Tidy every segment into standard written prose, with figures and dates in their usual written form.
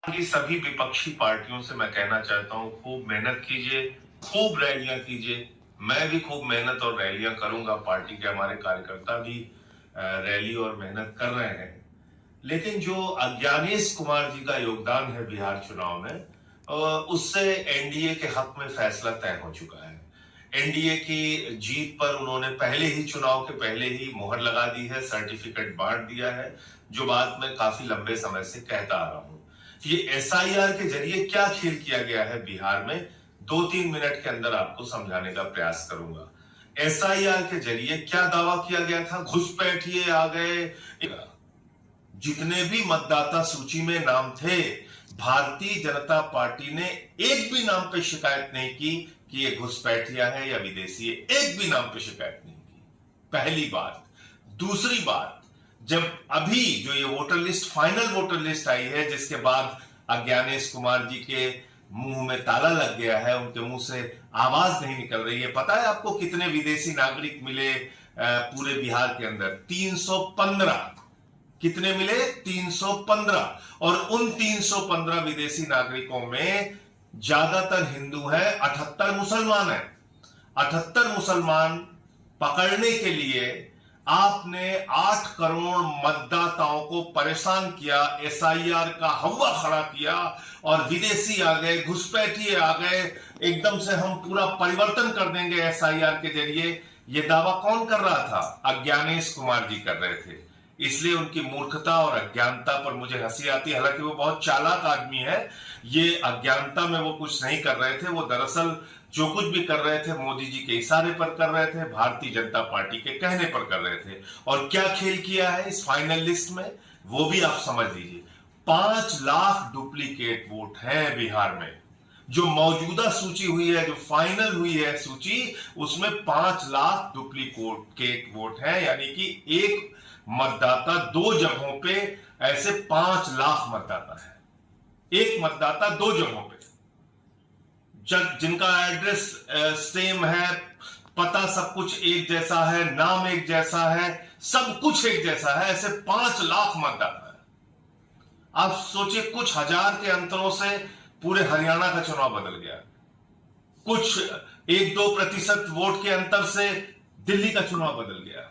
की सभी विपक्षी पार्टियों से मैं कहना चाहता हूं, खूब मेहनत कीजिए, खूब रैलियां कीजिए। मैं भी खूब मेहनत और रैलियां करूंगा। पार्टी के हमारे कार्यकर्ता भी रैली और मेहनत कर रहे हैं। लेकिन जो अज्ञानेश कुमार जी का योगदान है बिहार चुनाव में, उससे एनडीए के हक में फैसला तय हो चुका है। एनडीए की जीत पर उन्होंने पहले ही, चुनाव के पहले ही मोहर लगा दी है, सर्टिफिकेट बांट दिया है, जो बात मैं काफी लंबे समय से कहता आ रहा हूं। ये एसआईआर के जरिए क्या खेल किया गया है बिहार में, 2-3 मिनट के अंदर आपको समझाने का प्रयास करूंगा। एसआईआर के जरिए क्या दावा किया गया था? घुसपैठिए आ गए। जितने भी मतदाता सूची में नाम थे, भारतीय जनता पार्टी ने एक भी नाम पे शिकायत नहीं की कि ये घुसपैठिया है या विदेशी है। एक भी नाम पे शिकायत नहीं की। पहली बात। दूसरी बात, जब अभी जो ये voter list, final voter list आई है, जिसके बाद अज्ञानेश कुमार जी के मुंह में ताला लग गया है, उनके मुंह से आवाज नहीं निकल रही है। पता है आपको कितने विदेशी नागरिक मिले पूरे बिहार के अंदर? 315। कितने मिले? 315। और उन 315 विदेशी नागरिकों में ज्यादातर हिंदू हैं, 78 मुसलमान हैं। 78 मुसलमान पकड़ने के लिए आपने 8 करोड़ मतदाताओं को परेशान किया, एसआईआर का हवा खड़ा किया, और विदेशी आ गए, घुसपैठिए आ गए, एकदम से हम पूरा परिवर्तन कर देंगे एसआईआर के जरिए। यह दावा कौन कर रहा था? अज्ञानेश कुमार जी कर रहे थे। इसलिए उनकी मूर्खता और अज्ञानता पर मुझे हंसी आती है। हालांकि वो बहुत चालाक आदमी है। ये अज्ञानता में वो कुछ नहीं कर रहे थे, वो दरअसल जो कुछ भी कर रहे थे मोदी जी के इशारे पर कर रहे थे, भारतीय जनता पार्टी के कहने पर कर रहे थे। और क्या खेल किया है इस फाइनल लिस्ट में, वो भी आप समझ लीजिए। 5 लाख डुप्लीकेट वोट हैं बिहार में। जो मौजूदा सूची हुई है, जो फाइनल हुई है सूची, उसमें 5 लाख डुप्लीकेट वोट हैं। यानी कि एक मतदाता 2 जगहों पे, ऐसे 5 लाख मतदाता है। एक मतदाता 2 जगहों पे, जिनका एड्रेस सेम है, पता सब कुछ एक जैसा है, नाम एक जैसा है, सब कुछ एक जैसा है, ऐसे 5 लाख मतदाता है। आप सोचिए, कुछ हजार के अंतरों से पूरे हरियाणा का चुनाव बदल गया। कुछ 1-2% वोट के अंतर से दिल्ली का चुनाव बदल गया।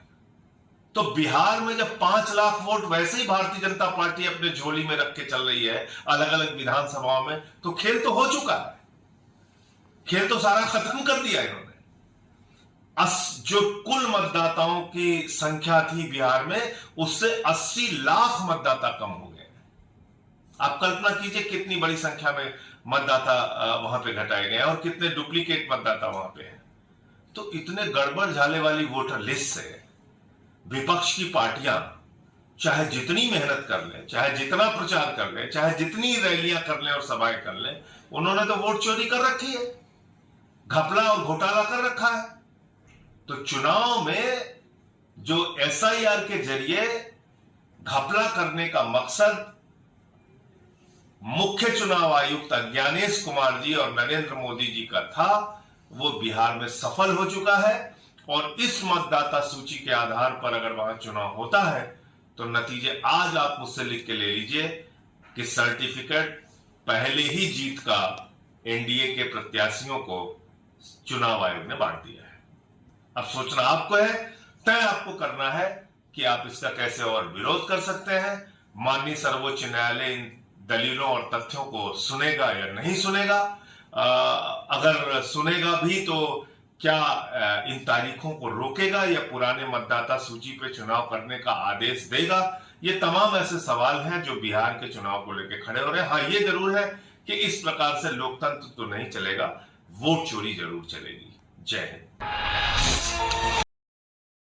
तो बिहार में जब 5 लाख वोट वैसे ही भारतीय जनता पार्टी अपने झोली में रख के चल रही है अलग अलग विधानसभाओं में, तो खेल तो हो चुका है। खेल तो सारा खत्म कर दिया इन्होंने। जो कुल मतदाताओं की संख्या थी बिहार में, उससे 80 लाख मतदाता कम हो गए। आप कल्पना कीजिए कितनी बड़ी संख्या में मतदाता वहां पे घटाए गए और कितने डुप्लीकेट मतदाता वहां पे हैं। तो इतने गड़बड़ झाले वाली वोटर लिस्ट से विपक्ष की पार्टियां चाहे जितनी मेहनत कर लें, चाहे जितना प्रचार कर लें, चाहे जितनी रैलियां कर लें और सभाएं कर लें, उन्होंने तो वोट चोरी कर रखी है, घपला और घोटाला कर रखा है। तो चुनाव में जो एसआईआर के जरिए घपला करने का मकसद मुख्य चुनाव आयुक्त अज्ञानेश कुमार जी और नरेंद्र मोदी जी का था, वो बिहार में सफल हो चुका है। और इस मतदाता सूची के आधार पर अगर वहां चुनाव होता है, तो नतीजे आज आप मुझसे लिख के ले लीजिए कि सर्टिफिकेट पहले ही जीत का एनडीए के प्रत्याशियों को चुनाव आयोग ने बांट दिया है। अब सोचना आपको है, तय आपको करना है कि आप इसका कैसे और विरोध कर सकते हैं। माननीय सर्वोच्च न्यायालय इन दलीलों और तथ्यों को सुनेगा या नहीं सुनेगा? अगर सुनेगा भी तो क्या इन तारीखों को रोकेगा या पुराने मतदाता सूची पे चुनाव करने का आदेश देगा? ये तमाम ऐसे सवाल हैं जो बिहार के चुनाव को लेकर खड़े हो रहे हैं। हाँ, ये जरूर है कि इस प्रकार से लोकतंत्र तो नहीं चलेगा, वोट चोरी जरूर चलेगी। जय हिंद।